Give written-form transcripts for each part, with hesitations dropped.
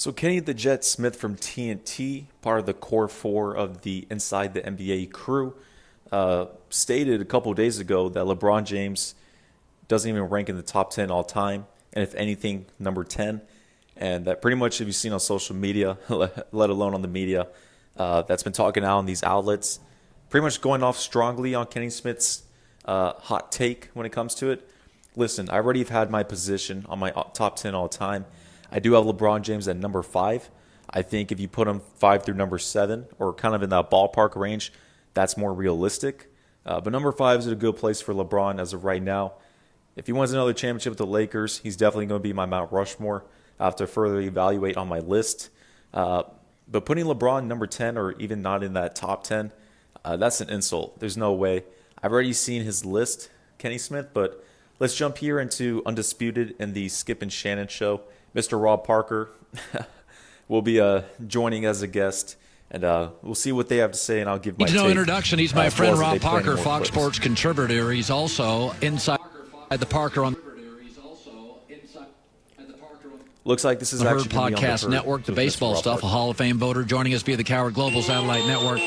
So Kenny the Jet Smith from TNT, part of the core four of the Inside the NBA crew, stated a couple of days ago that LeBron James doesn't even rank in the top 10 all time, and if anything, number 10. And that pretty much, if you've seen on social media, let alone on the media, that's been talking out on these outlets, pretty much going off strongly on Kenny Smith's hot take when it comes to it. Listen, I already have had my position on my top 10 all time. I do have LeBron James at number 5. I think if you put him 5 through number 7, or kind of in that ballpark range, that's more realistic. But number 5 is a good place for LeBron as of right now. If he wins another championship with the Lakers, he's definitely going to be my Mount Rushmore. I have to further evaluate on my list. But putting LeBron number 10 or even not in that top 10, that's an insult. There's no way. I've already seen his list, Kenny Smith, but let's jump here into Undisputed and the Skip and Shannon show. Mr. Rob Parker will be joining as a guest, and we'll see what they have to say, and I'll give my take. No introduction. He's my friend Rob Parker, Fox Sports contributor. He's also inside the Parker on Looks like this is the actually Herd Podcast Network, the baseball stuff, a Hall of Fame voter joining us via the Coward Global Satellite Network.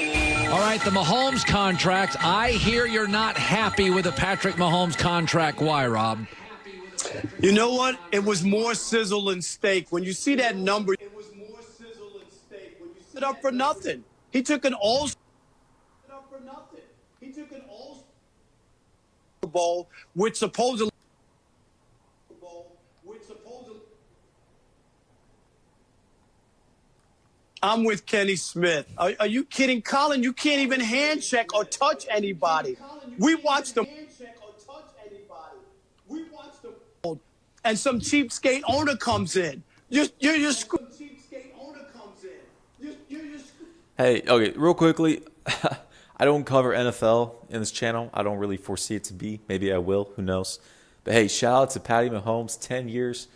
All right, the Mahomes contract. I hear you're not happy with the Patrick Mahomes contract. Why, Rob? You know what? It was more sizzle and steak. When you see that number, it was more sizzle and steak. When you sit up for nothing. He took an all Bowl, which supposedly I'm with Kenny Smith. Are you kidding, Colin? You can't even hand check or touch anybody. We watched them. And some cheapskate owner comes in. You're Hey, okay, real quickly, I don't cover NFL in this channel. I don't really foresee it to be. Maybe I will. Who knows? But hey, shout out to Patty Mahomes, 10 years.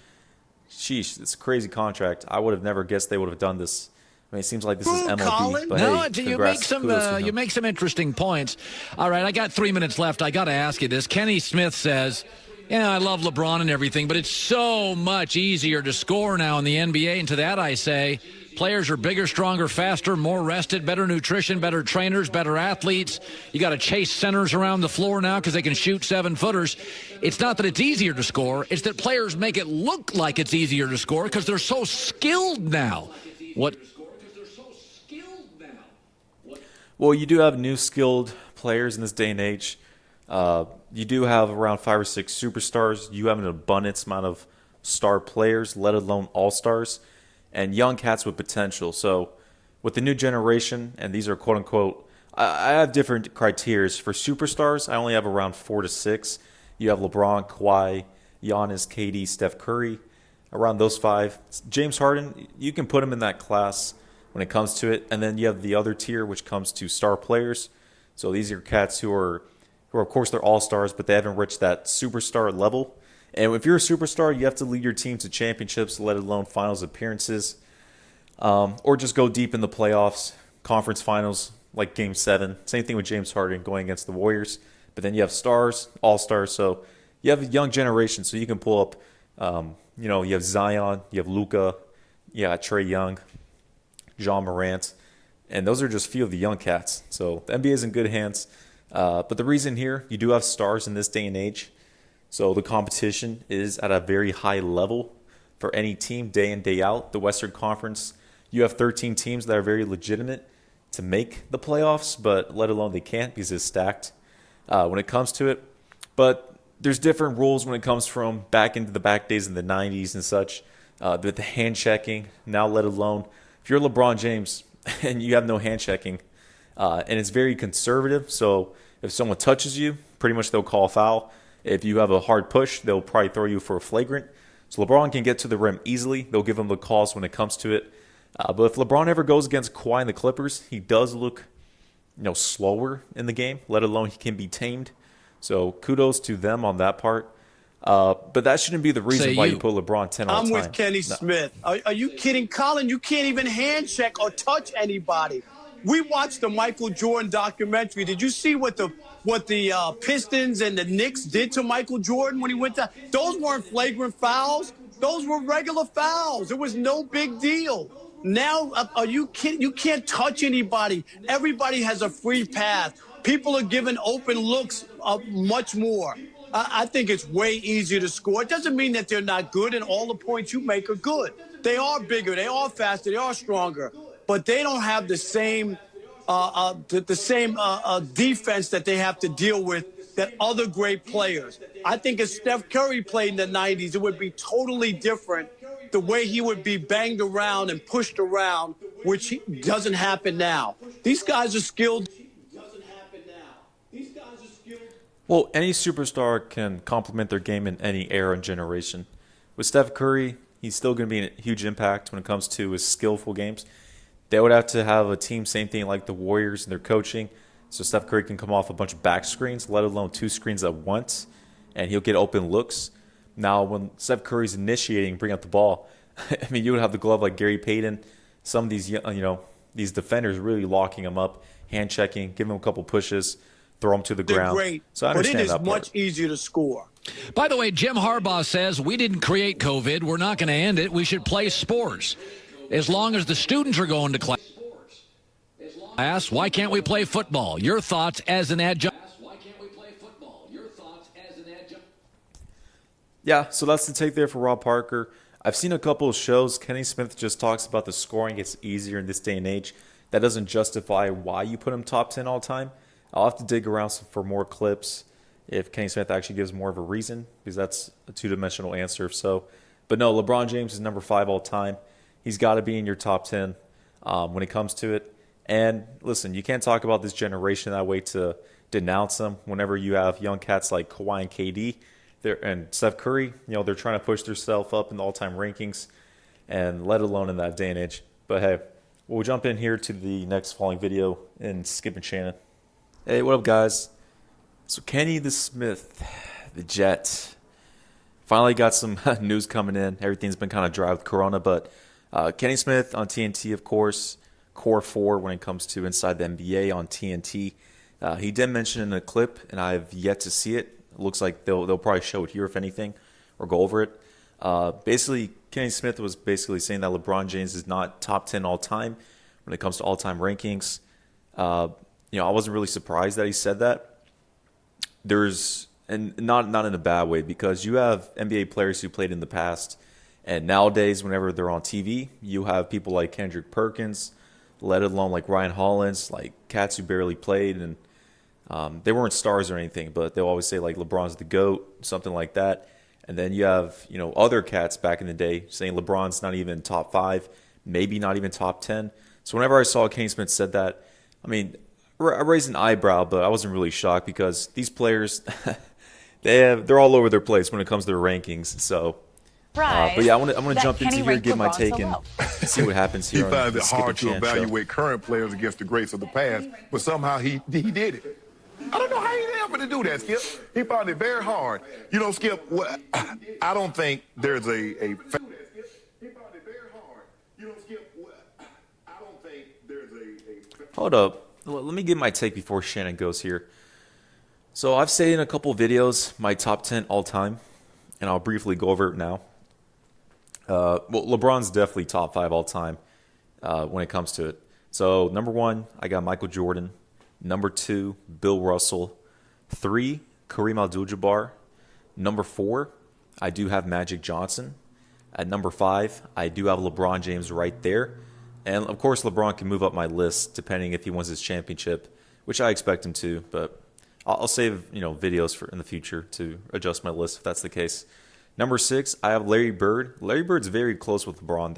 Sheesh, it's a crazy contract. I would have never guessed they would have done this. I mean, it seems like this is MLB. But no, hey, you make some interesting points. All right, I got 3 minutes left. I got to ask you this. Kenny Smith says, yeah, I love LeBron and everything, but it's so much easier to score now in the NBA. And to that I say, players are bigger, stronger, faster, more rested, better nutrition, better trainers, better athletes. You got to chase centers around the floor now because they can shoot 7-footers. It's not that it's easier to score. It's that players make it look like it's easier to score because they're so skilled now. Well, you do have new skilled players in this day and age. You do have around 5 or 6 superstars. You have an abundance amount of star players, let alone all-stars, and young cats with potential. So with the new generation, and these are quote-unquote, I have different criteria. For superstars, I only have around 4 to 6. You have LeBron, Kawhi, Giannis, KD, Steph Curry, around those 5. James Harden, you can put him in that class when it comes to it. And then you have the other tier, which comes to star players. So these are cats who are of course, they're all-stars, but they haven't reached that superstar level. And if you're a superstar, you have to lead your team to championships, let alone finals appearances, or just go deep in the playoffs, conference finals, like Game 7. Same thing with James Harden going against the Warriors. But then you have stars, all-stars. So you have a young generation, so you can pull up, you have Zion, you have Luka, Trae Young, John Morant. And those are just a few of the young cats. So the NBA is in good hands. But the reason here, you do have stars in this day and age. So the competition is at a very high level for any team day in, day out. The Western Conference, you have 13 teams that are very legitimate to make the playoffs, but let alone they can't because it's stacked when it comes to it. But there's different rules when it comes from back into the back days in the 90s and such. The hand checking, now let alone if you're LeBron James and you have no hand checking, and it's very conservative. So if someone touches you, pretty much they'll call a foul. If you have a hard push, they'll probably throw you for a flagrant. So LeBron can get to the rim easily. They'll give him the calls when it comes to it. But if LeBron ever goes against Kawhi and the Clippers, he does look, slower in the game, let alone he can be tamed. So kudos to them on that part. But that shouldn't be the reason why you put LeBron 10 all the time. I'm with Kenny Smith. Are you kidding, Colin? You can't even hand check or touch anybody. We watched the Michael Jordan documentary. Did you see what the Pistons and the Knicks did to Michael Jordan when he went down? Those weren't flagrant fouls. Those were regular fouls. It was no big deal. Now, are you kidding? You can't touch anybody. Everybody has a free pass. People are given open looks much more. I think it's way easier to score. It doesn't mean that they're not good, and all the points you make are good. They are bigger, they are faster, they are stronger, but they don't have the same defense that they have to deal with that other great players. I think if Steph Curry played in the 90s, it would be totally different. The way he would be banged around and pushed around, which doesn't happen now. These guys are skilled. Well, any superstar can complement their game in any era and generation. With Steph Curry, he's still going to be a huge impact when it comes to his skillful games. They would have to have a team, same thing like the Warriors and their coaching, so Steph Curry can come off a bunch of back screens, let alone 2 screens at once, and he'll get open looks. Now, when Steph Curry's initiating, bring up the ball, I mean, you would have the glove like Gary Payton, some of these, these defenders really locking him up, hand checking, give him a couple pushes, throw him to the ground. Great, so I understand but it is that part. much easier to score. By the way, Jim Harbaugh says we didn't create COVID. We're not going to end it. We should play sports. As long as the students are going to class, why can't we play football? Your thoughts as an adjunct. Yeah, so that's the take there for Rob Parker. I've seen a couple of shows. Kenny Smith just talks about the scoring gets easier in this day and age. That doesn't justify why you put him top 10 all time. I'll have to dig around for more clips if Kenny Smith actually gives more of a reason, because that's a two-dimensional answer. But no, LeBron James is number 5 all time. He's got to be in your top 10 when it comes to it. And listen, you can't talk about this generation that way to denounce them whenever you have young cats like Kawhi and KD and Steph Curry. They're trying to push themselves up in the all-time rankings, and let alone in that day and age. But hey, we'll jump in here to the next following video and Skip and Shannon. Hey, what up, guys? So Kenny the Smith, the Jet, finally got some news coming in. Everything's been kind of dry with Corona, but Kenny Smith on TNT, of course, Core 4 when it comes to Inside the NBA on TNT. He did mention in a clip, and I've yet to see it. It looks like they'll probably show it here, if anything, or go over it. Basically, Kenny Smith was basically saying that LeBron James is not top 10 all time when it comes to all-time rankings. I wasn't really surprised that he said that. And not in a bad way, because you have NBA players who played in the past, and nowadays, whenever they're on TV, you have people like Kendrick Perkins, let alone like Ryan Hollins, like cats who barely played, and they weren't stars or anything, but they'll always say like LeBron's the GOAT, something like that. And then you have other cats back in the day saying LeBron's not even top 5, maybe not even top 10. So whenever I saw Kenny Smith said that, I mean, I raised an eyebrow, but I wasn't really shocked, because these players, they're all over their place when it comes to their rankings. So, but yeah, I want to jump into here, give my take, and see what happens here. He finds it hard to evaluate current players against the greats of the past, but somehow he did it. I don't know how he's able to do that, Skip. He found it very hard. Skip, I don't think there's a Hold up. Let me give my take before Shannon goes here. So I've said in a couple videos my top 10 all time, and I'll briefly go over it now. LeBron's definitely top 5 all time when it comes to it. So number 1, I got Michael Jordan. Number 2, Bill Russell. 3, Kareem Abdul-Jabbar. Number 4, I do have Magic Johnson. At number 5, I do have LeBron James right there. And, of course, LeBron can move up my list depending if he wins his championship, which I expect him to. But I'll save videos for in the future to adjust my list if that's the case. Number 6, I have Larry Bird. Larry Bird's very close with LeBron.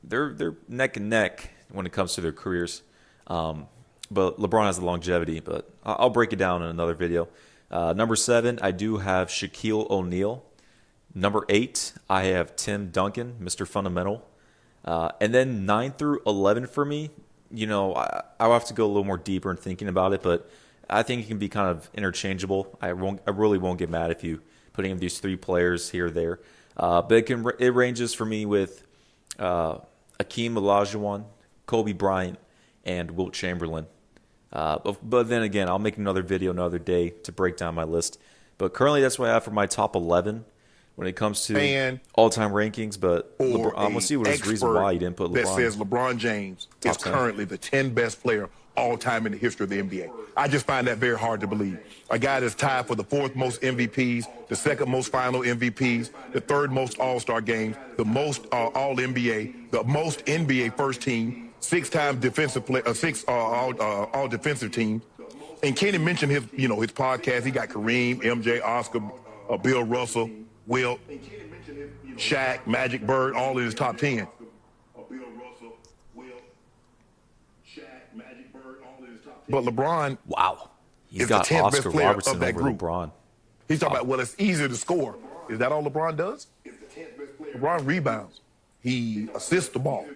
They're neck and neck when it comes to their careers. But LeBron has the longevity. But I'll break it down in another video. Number 7, I do have Shaquille O'Neal. Number 8, I have Tim Duncan, Mr. Fundamental. And then 9 through 11 for me, I'll have to go a little more deeper in thinking about it, but I think it can be kind of interchangeable. I really won't get mad if you put any of these 3 players here or there. But it ranges for me with Akeem Olajuwon, Kobe Bryant, and Wilt Chamberlain. But then again, I'll make another video another day to break down my list. But currently, that's what I have for my top 11 when it comes to fan all-time rankings, but or I'm going to see what his reason why he didn't put LeBron. That says LeBron James is currently the 10th best player all time in the history of the NBA. I just find that very hard to believe. A guy that's tied for the 4th most MVPs, the 2nd most final MVPs, the 3rd most All-Star games, the most All-NBA, the most NBA first team, 6-time defensive player, 6 all defensive teams. And Kenny mentioned his podcast. He got Kareem, MJ, Oscar, Bill Russell, Wilt, Shaq, Magic, Bird, all in his top 10. But LeBron, wow, he's is got the 10th Oscar best player Robertson of that over group. LeBron. He's talking about, well, it's easier to score. Is that all LeBron does? LeBron rebounds. He assists the ball.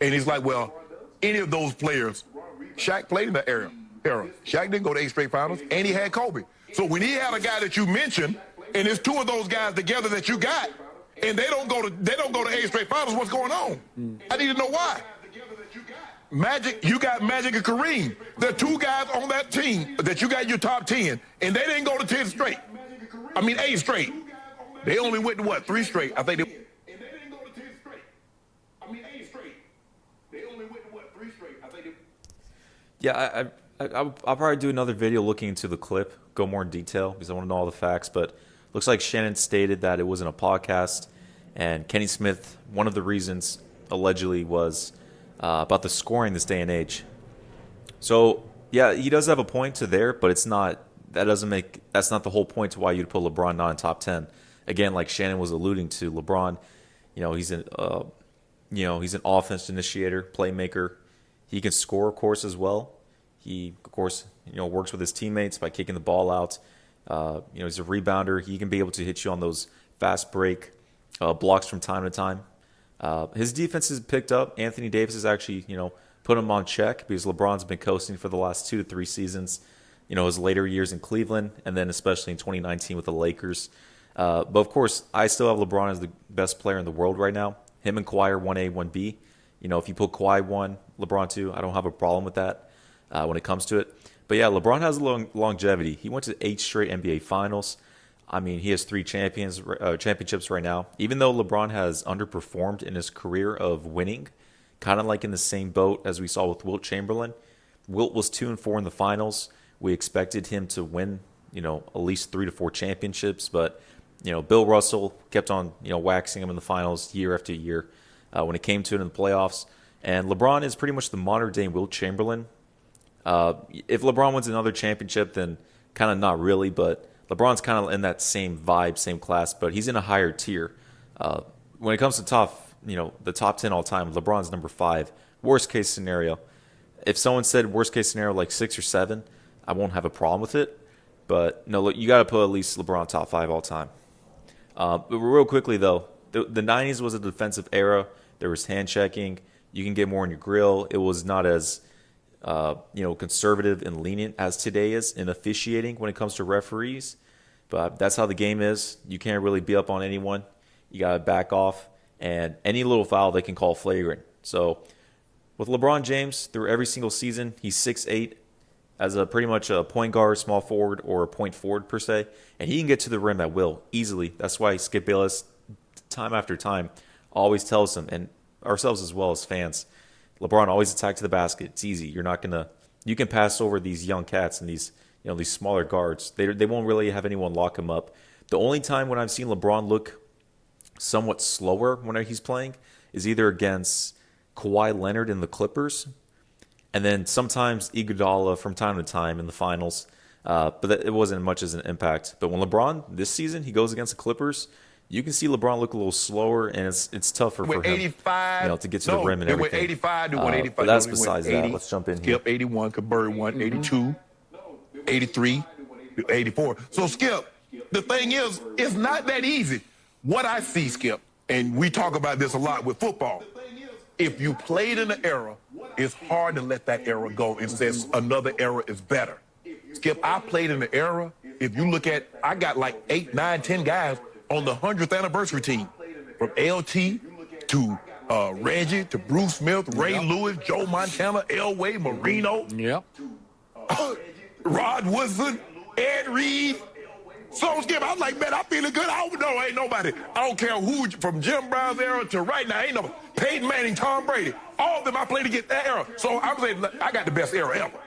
And he's like, well, any of those players, Shaq played in that era. Shaq didn't go to 8 straight finals, and he had Kobe. So when he had a guy that you mentioned, and there's 2 of those guys together that you got, and they don't go to 8 straight finals, what's going on? I need to know why. Magic, you got Magic and Kareem. There are 2 guys on that team that you got in your top 10, and they didn't go to 10 straight. 8 straight. They only went to what, 3 straight? I think they. And they didn't go to 10 straight. 8 straight. They only went to what, 3 straight? I think they. Yeah, I'll probably do another video looking into the clip, go more in detail because I want to know all the facts. But looks like Shannon stated that it wasn't a podcast, and Kenny Smith, one of the reasons allegedly was about the scoring this day and age. So yeah, he does have a point to there, but it's not. That's not the whole point to why you'd put LeBron not in top 10. Again, like Shannon was alluding to, LeBron, he's an offense initiator, playmaker. He can score, of course, as well. He, of course, works with his teammates by kicking the ball out. He's a rebounder. He can be able to hit you on those fast break blocks from time to time. His defense has picked up. Anthony Davis has actually, put him on check because LeBron's been coasting for the last 2 to 3 seasons. His later years in Cleveland, and then especially in 2019 with the Lakers. But of course, I still have LeBron as the best player in the world right now. Him and Kawhi are 1A, 1B. If you put Kawhi 1, LeBron 2, I don't have a problem with that when it comes to it. But yeah, LeBron has longevity. He went to 8 straight NBA Finals. He has 3 championships right now. Even though LeBron has underperformed in his career of winning, kind of like in the same boat as we saw with Wilt Chamberlain. Wilt was 2-4 in the finals. We expected him to win, at least 3 to 4 championships. But, Bill Russell kept on, waxing him in the finals year after year when it came to it in the playoffs. And LeBron is pretty much the modern-day Wilt Chamberlain. If LeBron wins another championship, then kind of not really, but LeBron's kind of in that same vibe, same class, but he's in a higher tier. When it comes to the top 10 all time, LeBron's number 5. Worst case scenario. If someone said worst case scenario like 6 or 7, I won't have a problem with it. But no, look, you got to put at least LeBron top 5 all time. But real quickly though, the 90s was a defensive era. There was hand checking. You can get more in your grill. It was not as conservative and lenient as today is in officiating when it comes to referees. But that's how the game is. You can't really be up on anyone. You got to back off. And any little foul they can call flagrant. So with LeBron James, through every single season, he's 6'8", as pretty much a point guard, small forward, or a point forward per se. And he can get to the rim at will, easily. That's why Skip Bayless, time after time, always tells him, and ourselves as well as fans, LeBron always attack to the basket. It's easy. You can pass over these young cats and these smaller guards. They won't really have anyone lock him up. The only time when I've seen LeBron look somewhat slower when he's playing is either against Kawhi Leonard in the Clippers, and then sometimes Iguodala from time to time in the finals. But it wasn't much as an impact. But when LeBron this season he goes against the Clippers, you can see LeBron look a little slower, and it's tougher for him 85, to get to the rim and everything. It went 85 to 185. But that's besides 80, that. Let's jump in here. Skip 81, Bird 1, 82, 83, 84. So Skip, the thing is, it's not that easy. What I see, Skip, and we talk about this a lot with football, if you played in an era, it's hard to let that era go and say another era is better. Skip, I played in the era. If you look at, I got like 8, 9, 10 guys on the 100th anniversary team, from LT to Reggie to Bruce Smith, Ray Lewis, Joe Montana, Elway, Marino, Yep. Rod Woodson, Ed Reed. So, Skip, I was like, man, I'm feeling good. I don't know, ain't nobody. I don't care who, from Jim Brown's era to right now, ain't nobody. Peyton Manning, Tom Brady, all of them I played against that era. So I'm saying, I got the best era ever.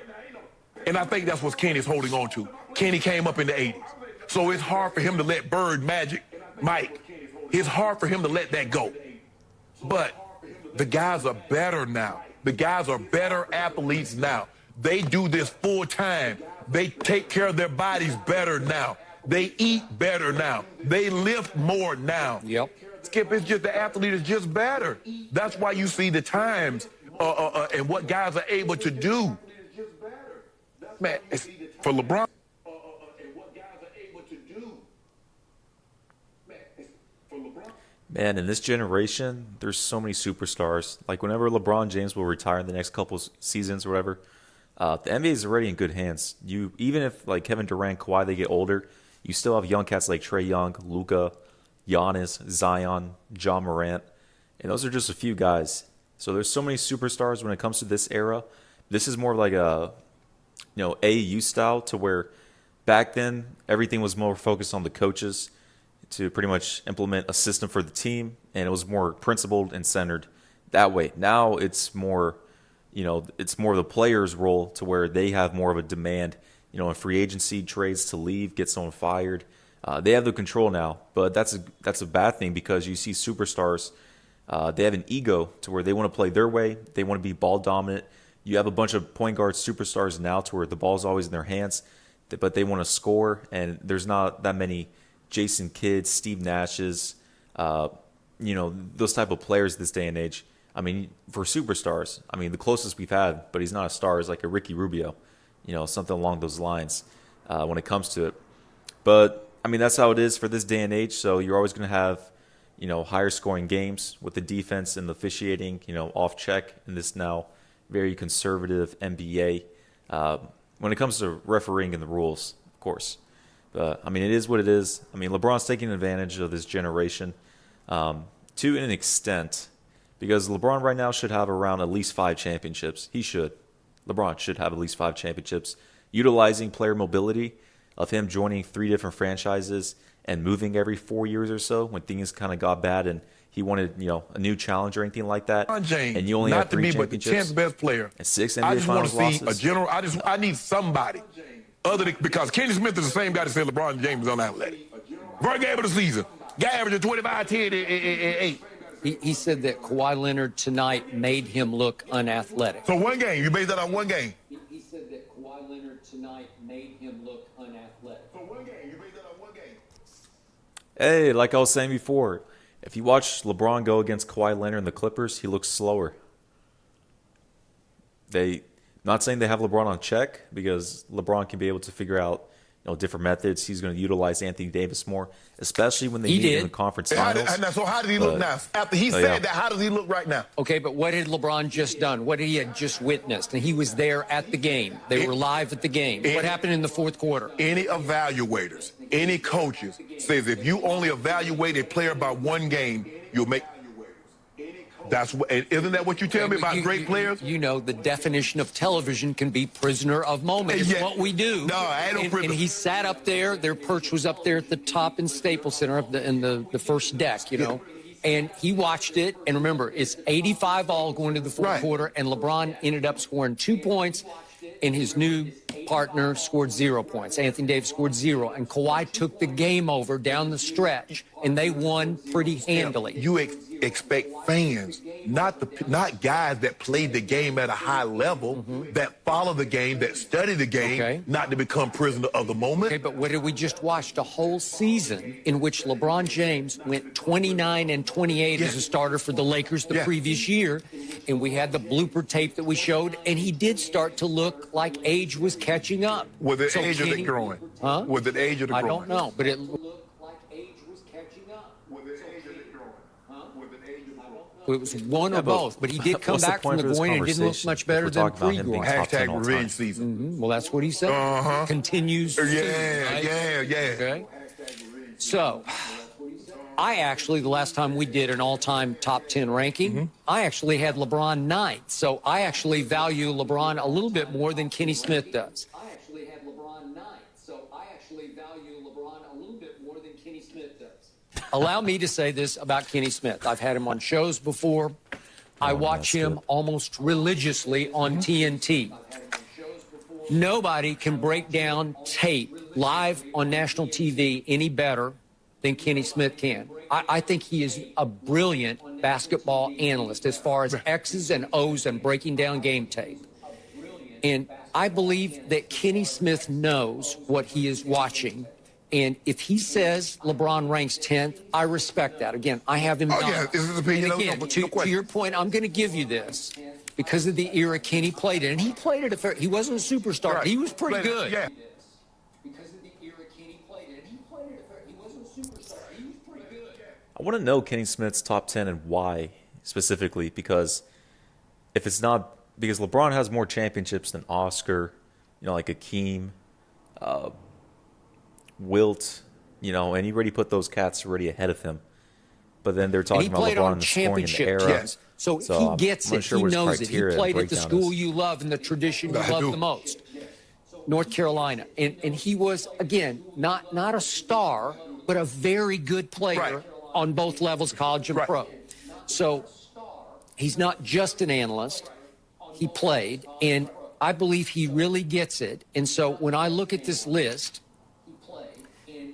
And I think that's what Kenny's holding on to. Kenny came up in the 80s. So it's hard for him to let Bird, Magic, Mike, it's hard for him to let that go. But the guys are better now. The guys are better athletes now. They do this full time. They take care of their bodies better now. They eat better now. They lift more now. Yep. Skip, it's just the athlete is just better. That's why you see the times and what guys are able to do. Man, it's, for LeBron. Man, in this generation, there's so many superstars. Like whenever LeBron James will retire in the next couple seasons or whatever, the NBA is already in good hands. Even if like Kevin Durant, Kawhi, they get older, you still have young cats like Trae Young, Luka, Giannis, Zion, John Morant, and those are just a few guys. So there's so many superstars when it comes to this era. This is more like a AAU style, to where back then everything was more focused on the coaches to pretty much implement a system for the team, and it was more principled and centered that way. Now it's more, it's more the players' role, to where they have more of a demand, in free agency trades to leave, get someone fired. They have the control now, but that's a bad thing, because you see superstars, they have an ego to where they want to play their way. They want to be ball dominant. You have a bunch of point guard superstars now to where the ball's always in their hands, but they want to score, and there's not that many Jason Kidds, Steve Nashes, those type of players this day and age. I mean, for superstars, the closest we've had, but he's not a star, is like a Ricky Rubio, something along those lines when it comes to it. But, that's how it is for this day and age. So you're always going to have, higher scoring games with the defense and the officiating, off check in this now very conservative NBA. When it comes to refereeing and the rules, of course. But, it is what it is. LeBron's taking advantage of this generation to an extent, because LeBron right now should have around at least 5 championships. LeBron should have at least 5 championships, utilizing player mobility of him joining 3 different franchises and moving every 4 years or so when things kind of got bad and he wanted, a new challenge or anything like that. James, and you only have 3 championships. But the 10th best player. And 6 I NBA just want Finals to see losses. I need somebody other than, because Kenny Smith is the same guy that said LeBron James is unathletic. First game of the season, guy averaging 25, 10, and 8. He said that Kawhi Leonard tonight made him look unathletic. So one game, you base that on one game. He said that Kawhi Leonard tonight made him look unathletic. So one game, you base that on one game. Hey, like I was saying before, if you watch LeBron go against Kawhi Leonard and the Clippers, he looks slower. Not saying they have LeBron on check, because LeBron can be able to figure out different methods. He's going to utilize Anthony Davis more, especially when they meet in the conference finals. So how did he look now? After he said that, how does he look right now? Okay, but what had LeBron just done? What he had just witnessed? And he was there at the game. They were live at the game. What happened in the fourth quarter? Any evaluators, any coaches says if you only evaluate a player by one game, you'll make. Isn't that what you tell me about great players? The definition of television can be prisoner of moment. It's what we do. No, I ain't no prisoner. And he sat up there. Their perch was up there at the top in Staples Center, in the first deck, And he watched it. And remember, it's 85-all going to the fourth quarter. And LeBron ended up scoring 2 points. And his new partner scored 0 points. Anthony Davis scored 0. And Kawhi took the game over down the stretch. And they won pretty handily. You expect fans, not guys that played the game at a high level, that follow the game, that study the game, not to become prisoner of the moment. Okay, but what did we just watch? A whole season in which LeBron James went 29 and 28 as a starter for the Lakers the previous year, and we had the blooper tape that we showed, and he did start to look like age was catching up. Was it age of the growing? Huh? Was it age of the growing? I don't know, but it looked like age was catching up. Was it age of the growing? Huh? Was it age of the growing? It was one or both, but he did come back from the groin and didn't look much better than pre-groin. Hashtag revenge season. Well, that's what he said. Continues. Yeah. Okay. So, I actually, the last time we did an all-time top 10 ranking, I actually had LeBron 9th. So I actually value LeBron a little bit more than Kenny Smith does. I actually had LeBron 9th. So I actually value LeBron a allow me to say this about Kenny Smith. I've had him on shows before. I watch him almost religiously on TNT. Nobody can break down tape live on national TV any better than Kenny Smith can. I think he is a brilliant basketball analyst as far as X's and O's and breaking down game tape. And I believe that Kenny Smith knows what he is watching. And if he says LeBron ranks 10th, I respect that. Again, I have him. Yeah, this is opinion. And again, to your point, I'm going to give you this because of the era Kenny played in. And he played at a fair. He wasn't a superstar. Right. He was pretty good. Yeah. Because of the era Kenny played in. He played at a fair. He wasn't a superstar. He was pretty good. I want to know Kenny Smith's top 10 and why specifically, because if it's not because LeBron has more championships than Oscar, like Akeem, Wilt, and he already put those cats already ahead of him. But then they're talking about LeBron in the scoring in the era. Yes. So he gets it. He knows it. He played at the school you love and the tradition you love the most, North Carolina. And he was, again, not a star, but a very good player on both levels, college and pro. So he's not just an analyst. He played, and I believe he really gets it. And so when I look at this list,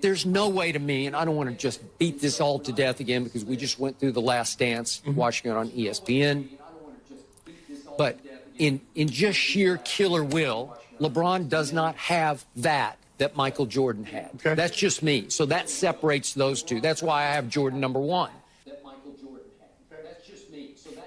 there's no way to me, and I don't want to just beat this all to death again because we just went through The Last Dance, watching it on ESPN. But in just sheer killer will, LeBron does not have that Michael Jordan had. Okay. That's just me. So that separates those two. That's why I have Jordan number 1.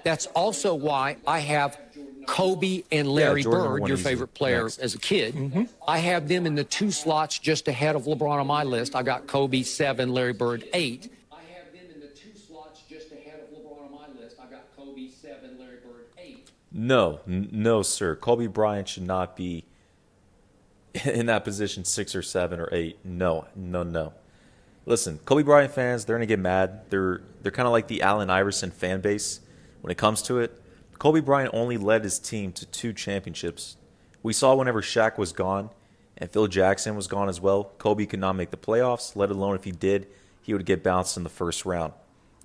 That's also why I have Kobe and Larry Bird, your favorite player as a kid. I have them in the 2 slots just ahead of LeBron on my list. I got Kobe 7, Larry Bird 8. I have them in the 2 slots just ahead of LeBron on my list. I got Kobe 7, Larry Bird 8. No, sir. Kobe Bryant should not be in that position 6 or 7 or 8. No. Listen, Kobe Bryant fans, they're going to get mad. They're kind of like the Allen Iverson fan base when it comes to it. Kobe Bryant only led his team to 2 championships. We saw whenever Shaq was gone and Phil Jackson was gone as well, Kobe could not make the playoffs, let alone if he did, he would get bounced in the first round.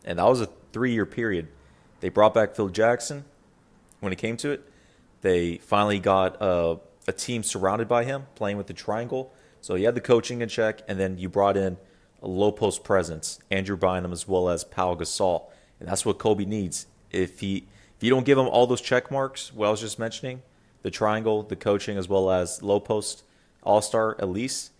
And that was a 3-year period. They brought back Phil Jackson when it came to it. They finally got a team surrounded by him, playing with the triangle. So he had the coaching in check, and then you brought in a low-post presence, Andrew Bynum as well as Pau Gasol. And that's what Kobe needs. If you don't give him all those check marks, what I was just mentioning, the triangle, the coaching, as well as low post, all-star at least,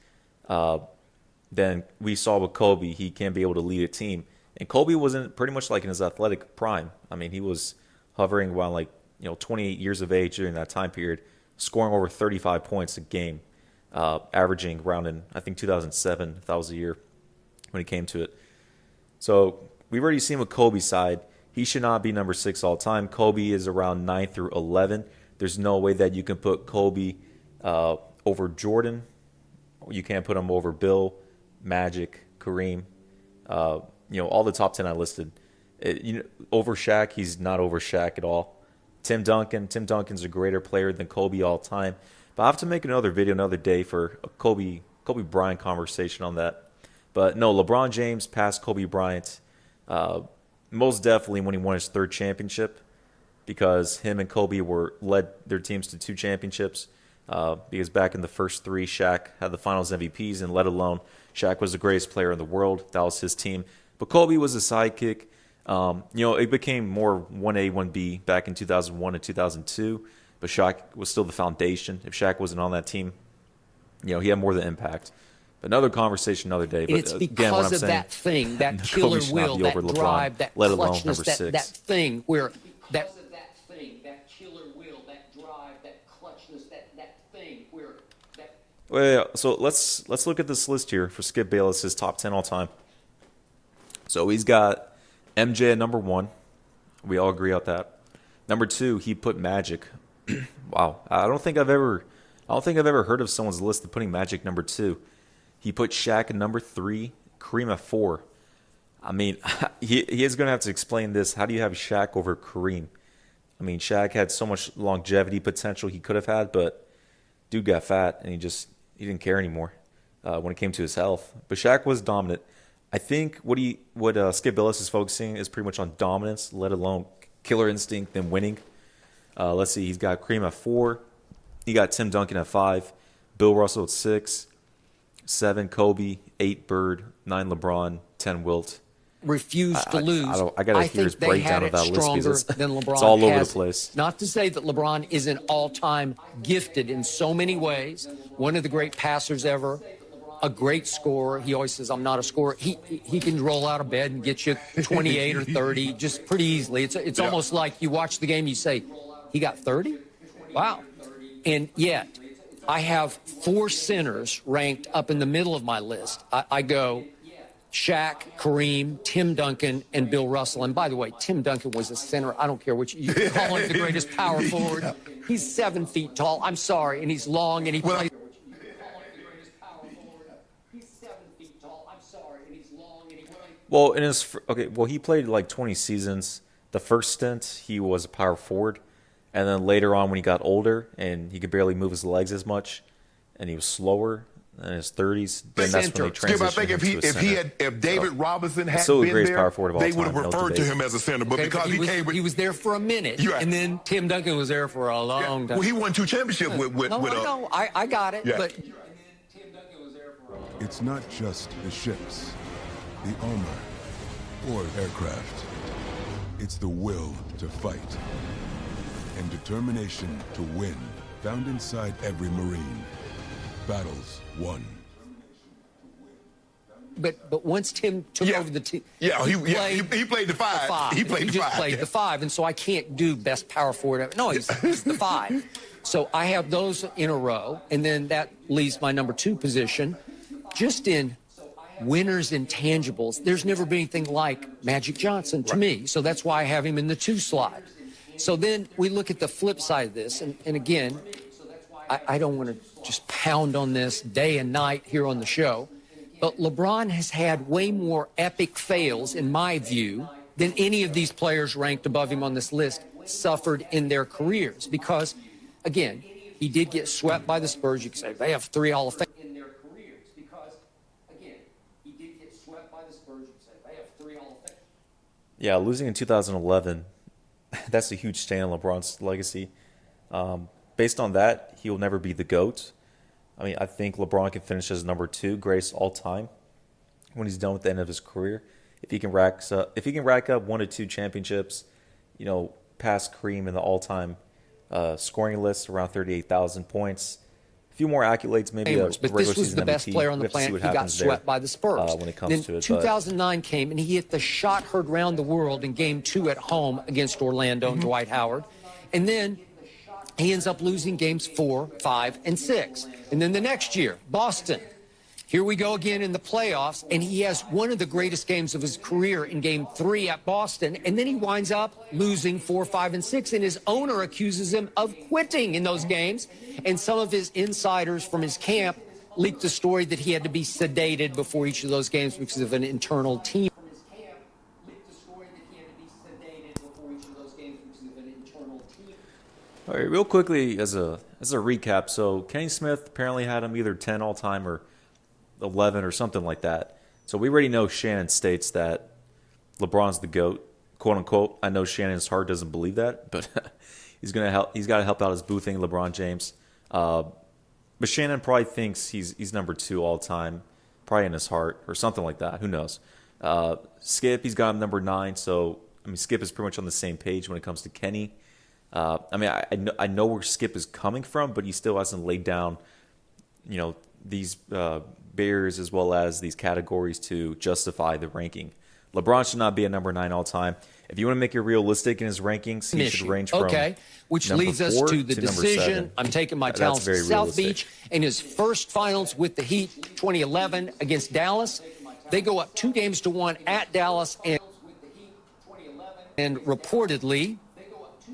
then we saw with Kobe, he can't be able to lead a team. And Kobe wasn't pretty much like in his athletic prime. I mean, he was hovering around 28 years of age during that time period, scoring over 35 points a game, averaging around in, I think, 2007, if that was the year when it came to it. So we've already seen with Kobe's side, he should not be number 6 all time. Kobe is around 9 through 11. There's no way that you can put Kobe over Jordan. You can't put him over Bill, Magic, Kareem. All the top 10 I listed. Over Shaq, he's not over Shaq at all. Tim Duncan's a greater player than Kobe all time. But I have to make another video another day for a Kobe Bryant conversation on that. But no, LeBron James passed Kobe Bryant. Most definitely when he won his 3rd championship, because him and Kobe led their teams to 2 championships. Because back in the first 3, Shaq had the Finals MVPs, and let alone Shaq was the greatest player in the world. That was his team. But Kobe was a sidekick. It became more 1A, 1B back in 2001 and 2002. But Shaq was still the foundation. If Shaq wasn't on that team, he had more of the impact. Another conversation another day. But it's because again, what I'm of saying, that thing, that killer will, that drive, that let alone clutchness, number 6. that thing where that killer will, that drive, that clutchness, that thing where that. Well, yeah. So let's look at this list here for Skip Bayless's top 10 all time. So he's got MJ at number 1. We all agree on that. Number 2, he put Magic. Wow, I don't think I've ever heard of someone's list of putting Magic number 2. He put Shaq at number 3, Kareem at 4. I mean, he is going to have to explain this. How do you have Shaq over Kareem? I mean, Shaq had so much longevity potential he could have had, but dude got fat and he didn't care anymore when it came to his health. But Shaq was dominant. I think what Skip Bayless is focusing is pretty much on dominance, let alone killer instinct and winning. Let's see, he's got Kareem at 4. He got Tim Duncan at 5. Bill Russell at 6. 7, Kobe. 8, Bird. 9, LeBron. 10, Wilt. Refused to lose. I got to hear his breakdown of that list because than LeBron it's all over has. the place. Not to say that LeBron isn't all-time gifted in so many ways. One of the great passers ever. A great scorer. He always says, I'm not a scorer. He can roll out of bed and get you 28 or 30 just pretty easily. It's almost like you watch the game, you say, he got 30? Wow. And yet, I have 4 centers ranked up in the middle of my list. I go Shaq, Kareem, Tim Duncan, and Bill Russell. And by the way, Tim Duncan was a center. I don't care which you call him the greatest power forward. He's 7 feet tall. I'm sorry. And he's long and he plays. Well, he played like 20 seasons. The first stint, he was a power forward. And then later on, when he got older and he could barely move his legs as much, and he was slower in his 30s, then that's when they transitioned I think if David Robinson had been there, they would have referred to him as a center. But because he was there for a minute, and then Tim Duncan was there for a long time. Well, he won 2 championships with. No, I got it. Yeah. But it's not just the ships, the armor, or aircraft. It's the will to fight and determination to win, found inside every Marine. Battles won. But once Tim took over the team, he played the 5. He played the 5. Played the 5, and so I can't do best power forward. No, he's the 5. So I have those in a row, and then that leaves my number 2 position. Just in winners intangibles, there's never been anything like Magic Johnson to me. So that's why I have him in the 2 slot. So then we look at the flip side of this, and again, I don't want to just pound on this day and night here on the show, but LeBron has had way more epic fails, in my view, than any of these players ranked above him on this list suffered in their careers. Because, again, he did get swept by the Spurs. You can say they have 3 Hall of Fame in their careers. Because, again, he did get swept by the Spurs. You can say they have 3 Hall of Fame. Yeah, losing in 2011, that's a huge stain on LeBron's legacy. Based on that, he will never be the GOAT. I mean, I think LeBron can finish as number 2 greatest all time when he's done with the end of his career. If he can rack up 1 to 2 championships, past Kareem in the all-time scoring list around 38,000 points. A few more accolades, maybe. But this was the best player on the planet. He got swept by the Spurs. When it comes to it, 2009 came, and he hit the shot heard round the world in Game 2 at home against Orlando and Dwight Howard. And then he ends up losing games 4, 5, and 6. And then the next year, Boston. Here we go again in the playoffs, and he has one of the greatest games of his career in Game 3 at Boston. And then he winds up losing 4, 5, and 6, and his owner accuses him of quitting in those games. And some of his insiders from his camp leaked the story that he had to be sedated before each of those games because of an internal team. All right, real quickly as a recap. So Kenny Smith apparently had him either 10 all time or 11 or something like that. So we already know Shannon states that LeBron's the GOAT, quote unquote. I know Shannon's heart doesn't believe that, but he's got to help out his boo thing, LeBron James. But Shannon probably thinks he's number 2 all time, probably in his heart or something like that. Who knows? Skip, he's got him number 9. So Skip is pretty much on the same page when it comes to Kenny. I know where Skip is coming from, but he still hasn't laid down, these barriers as well as these categories to justify the ranking. LeBron should not be at number 9 all time. If you want to make it realistic in his rankings, he should range from which leads us to the decision. I'm taking my talents to South Beach. In his first finals with the Heat, 2011 against Dallas, they go up 2-1 at Dallas, and reportedly,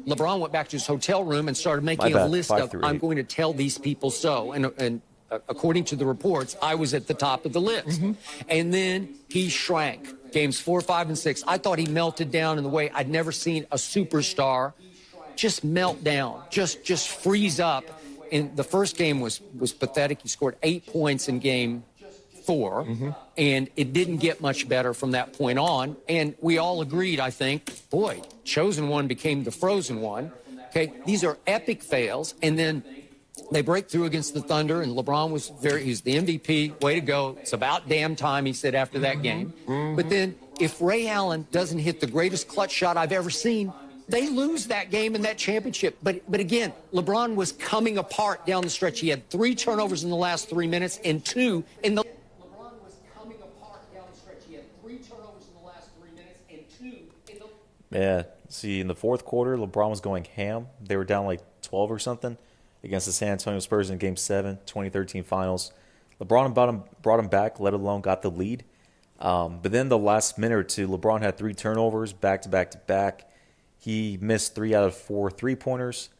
LeBron went back to his hotel room and started making a list of, I'm going to tell these people so. And according to the reports, I was at the top of the list. And then he shrank. Games 4, 5, and 6. I thought he melted down in the way I'd never seen a superstar just melt down, just freeze up. And the first game was pathetic. He scored 8 points in game 4, and it didn't get much better from that point on. And we all agreed, I think, boy, chosen one became the frozen one. Okay, these are epic fails, and then they break through against the Thunder, and LeBron he's the MVP. Way to go. It's about damn time, he said after that game. But then if Ray Allen doesn't hit the greatest clutch shot I've ever seen, they lose that game and that championship. But again, LeBron was coming apart down the stretch. He had 3 turnovers in the last 3 minutes and 2 in the... LeBron was coming apart down the stretch. He had 3 turnovers in the last 3 minutes and 2 in the... Yeah, see, in the fourth quarter, LeBron was going ham. They were down like 12 or something against the San Antonio Spurs in Game 7, 2013 Finals. LeBron brought him back, let alone got the lead. But then the last minute or two, LeBron had 3 turnovers back-to-back-to-back. He missed 3 out of 4 3-pointers.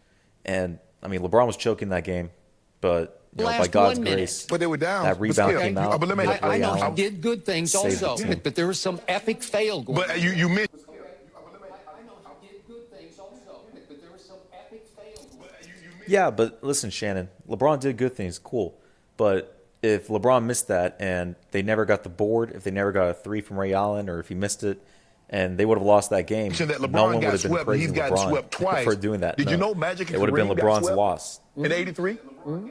And, I mean, LeBron was choking that game. But, by God's grace, but they were down. That rebound came out. But let me, I know he did good things Saved also, the team. but there was some epic fail going on. But you missed. Yeah, but listen, Shannon, LeBron did good things, cool. But if LeBron missed that and they never got the board, if they never got a 3 from Ray Allen, or if he missed it and they would have lost that game, That LeBron no one would got have been swept, praising he's gotten LeBron swept twice. for doing that. Did No. you know Magic and It would have been Kareem got LeBron's swept loss. in '83?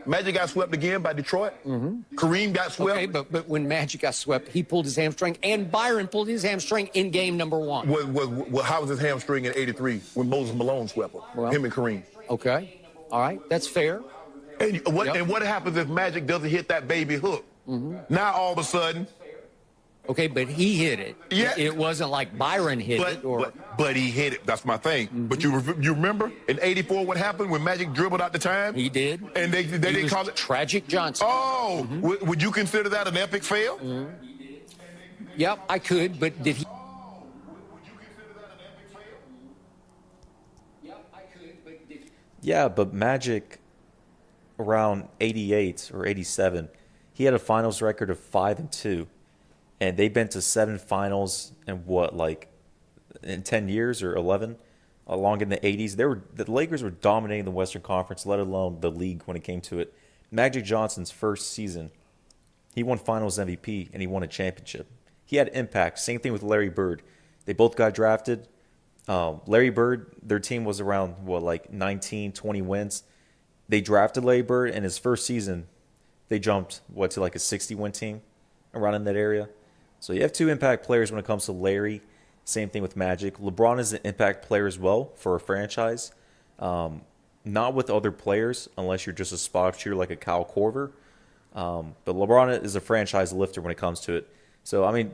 Magic got swept again by Detroit. Kareem got swept. Okay, but when Magic got swept, he pulled his hamstring, and Byron pulled his hamstring in game number 1. How was his hamstring in '83 when Moses Malone swept him? Well, Him and Kareem. Okay, all right, that's fair. And what happens if Magic doesn't hit that baby hook? Now all of a sudden, Okay, but he hit it. Yeah. It wasn't like Byron hit it. but he hit it. That's my thing. But you remember in '84 what happened when Magic dribbled out the time? He did. And they didn't call it Tragic Johnson. Oh, would you consider that an epic fail? Yep, I could, but did he? Yeah, but Magic around 88 or 87, he had a finals record of 5-2. And they've been to 7 finals in in 10 years or 11, along in the 80s. The Lakers were dominating the Western Conference, let alone the league when it came to it. Magic Johnson's first season, he won Finals MVP and he won a championship. He had impact. Same thing with Larry Bird. They both got drafted. Larry Bird, their team was around 19, 20 wins. They drafted Larry Bird, and his first season, they jumped to like a 60-win team around in that area. So you have 2 impact players when it comes to Larry. Same thing with Magic. LeBron is an impact player as well for a franchise. Not with other players unless you're just a spot shooter like a Kyle Korver. But LeBron is a franchise lifter when it comes to it. So, I mean,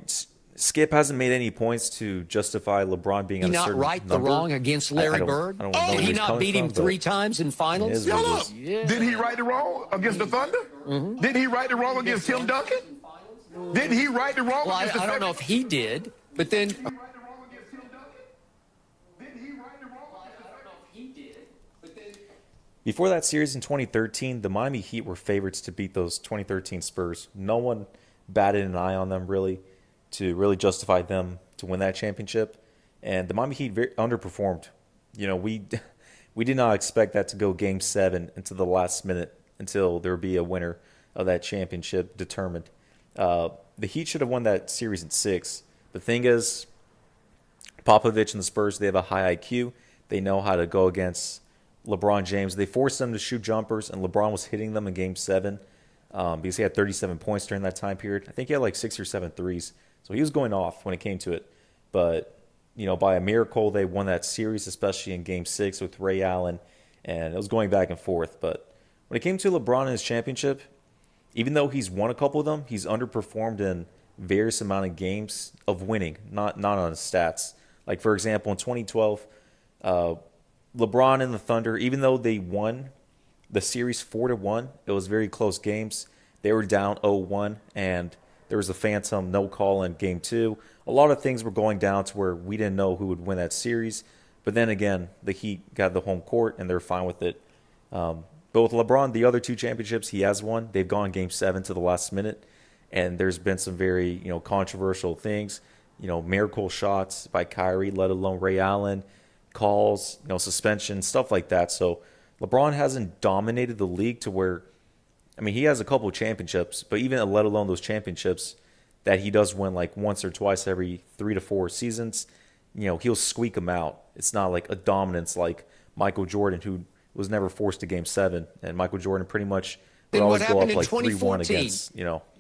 Skip hasn't made any points to justify LeBron being on a certain right number. the wrong against Larry Bird? I don't know where Did he he's not coming beat him from, 3 but times in finals? it is what it is. Didn't he right the wrong against the Thunder? Didn't he right the wrong against Tim Duncan? Didn't he right the wrong Well, against I don't know if he did, but then... Before that series in 2013, the Miami Heat were favorites to beat those 2013 Spurs. No one batted an eye on them really to really justify them to win that championship. And the Miami Heat underperformed. We did not expect that to go Game 7 into the last minute until there would be a winner of that championship determined. The Heat should have won that series in 6. The thing is, Popovich and the Spurs, they have a high IQ. They know how to go against LeBron James. They forced them to shoot jumpers, and LeBron was hitting them in Game 7 because he had 37 points during that time period. I think he had like 6 or 7 threes. So he was going off when it came to it. But, by a miracle, they won that series, especially in Game 6 with Ray Allen, and it was going back and forth. But when it came to LeBron and his championship, even though he's won a couple of them, he's underperformed in various amount of games of winning, not on his stats. Like, for example, in 2012, LeBron and the Thunder, even though they won the series 4-1, it was very close games. They were down 0-1, and there was a phantom no call in Game 2. A lot of things were going down to where we didn't know who would win that series. But then again, the Heat got the home court, and they're fine with it. But with LeBron, the other 2 championships he has won, they've gone Game 7 to the last minute, and there's been some very controversial things. Miracle shots by Kyrie, let alone Ray Allen, calls, suspension, stuff like that. So LeBron hasn't dominated the league to where I mean, he has a couple of championships, but even let alone those championships that he does win like once or twice every 3 to 4 seasons, he'll squeak them out. It's not like a dominance like Michael Jordan, who was never forced to Game 7, and Michael Jordan pretty much would always go up like 3-1 against,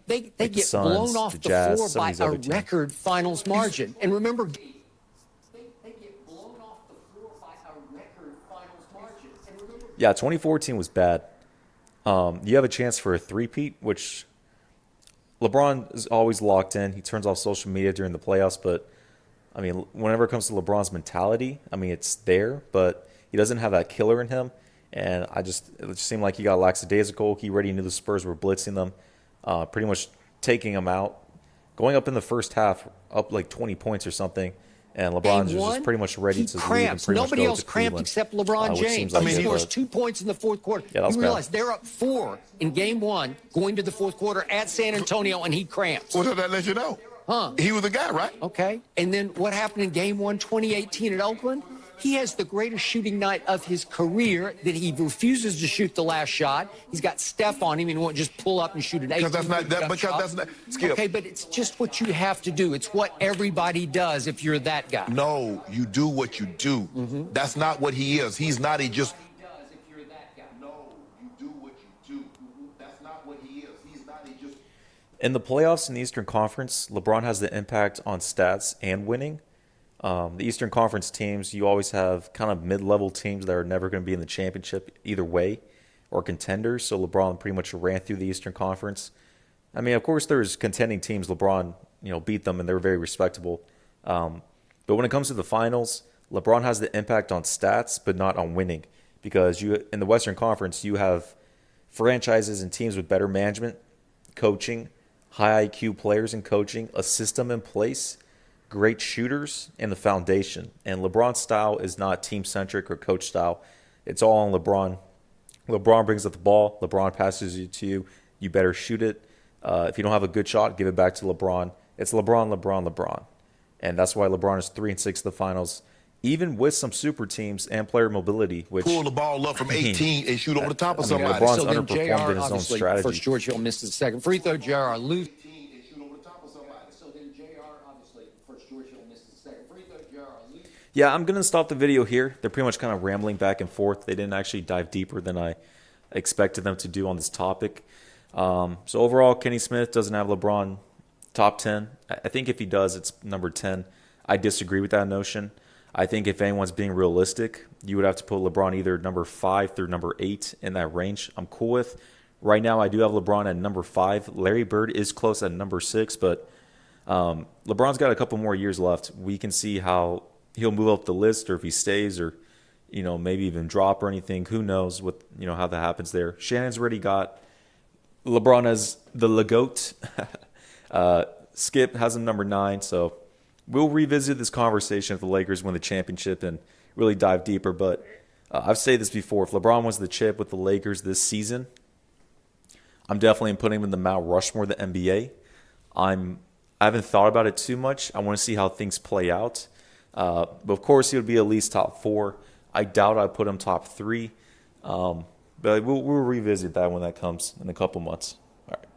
They like get Suns, blown off the the Jazz, floor some of by these a other teams. record finals margin. And remember, they get blown off the floor by a record finals margin. And remember, Yeah, 2014 was bad. You have a chance for a three-peat, which LeBron is always locked in. He turns off social media during the playoffs, but I mean, whenever it comes to LeBron's mentality, I mean, it's there, but he doesn't have that killer in him. And it just seemed like he got lackadaisical. He already knew the Spurs were blitzing them, pretty much taking them out, going up in the first half, up like 20 points or something. And LeBron's Game one, just pretty much ready he to leave and cramps. pretty Nobody much go else to cramped Cleveland, except LeBron which James. seems like He he scores would. 2 points in the fourth quarter. Yeah, that was you bad. realize they're up 4 in Game 1, going to the fourth quarter at San Antonio, and he cramps. What does that let you know? Huh. He was the guy, right? Okay. And then what happened in Game 1, 2018 at Oakland? He has the greatest shooting night of his career that he refuses to shoot the last shot. He's got Steph on him and won't just pull up and shoot an 18 Because that's not Skip. Okay, but it's just what you have to do. It's what everybody does if you're that guy. No, you do what you do. That's not what he is. He's not. He just. No, you do what you do. That's not what he is. He's not. He just. In the playoffs in the Eastern Conference, LeBron has the impact on stats and winning. The Eastern Conference teams, you always have kind of mid-level teams that are never going to be in the championship either way or contenders. So LeBron pretty much ran through the Eastern Conference. I mean, of course, there's contending teams. LeBron, beat them, and they're very respectable. But when it comes to the finals, LeBron has the impact on stats, but not on winning. Because in the Western Conference, you have franchises and teams with better management, coaching, high IQ players and coaching, a system in place, great shooters, and the foundation. And LeBron's style is not team-centric or coach style. It's all on LeBron. LeBron brings up the ball. LeBron passes it to you. You better shoot it. If you don't have a good shot, give it back to LeBron. It's LeBron, LeBron, LeBron. And that's why LeBron is 3-6 in the finals, even with some super teams and player mobility. Which Pull the ball up from 18 and shoot over the top of I mean, somebody. LeBron's So then underperformed JR, in his own obviously, strategy. first George Hill missed the second free throw. JR lose. So then JR, obviously, first George Hill missed the second free throw. JR lose. Yeah, I'm going to stop the video here. They're pretty much kind of rambling back and forth. They didn't actually dive deeper than I expected them to do on this topic. So overall, Kenny Smith doesn't have LeBron top 10. I think if he does, it's number 10. I disagree with that notion. I think if anyone's being realistic, you would have to put LeBron either number 5 through number 8 in that range. I'm cool with. Right now, I do have LeBron at number 5. Larry Bird is close at number 6, but LeBron's got a couple more years left. We can see how he'll move up the list, or if he stays, or maybe even drop or anything. Who knows what how that happens there. Shannon's already got LeBron as the LeGoat. Skip has him number 9, so we'll revisit this conversation if the Lakers win the championship and really dive deeper. But I've said this before: if LeBron wins the chip with the Lakers this season, I'm definitely putting him in the Mount Rushmore of the NBA. I haven't thought about it too much. I want to see how things play out. But of course, he would be at least top 4. I doubt I'd put him top 3. But we'll revisit that when that comes in a couple months.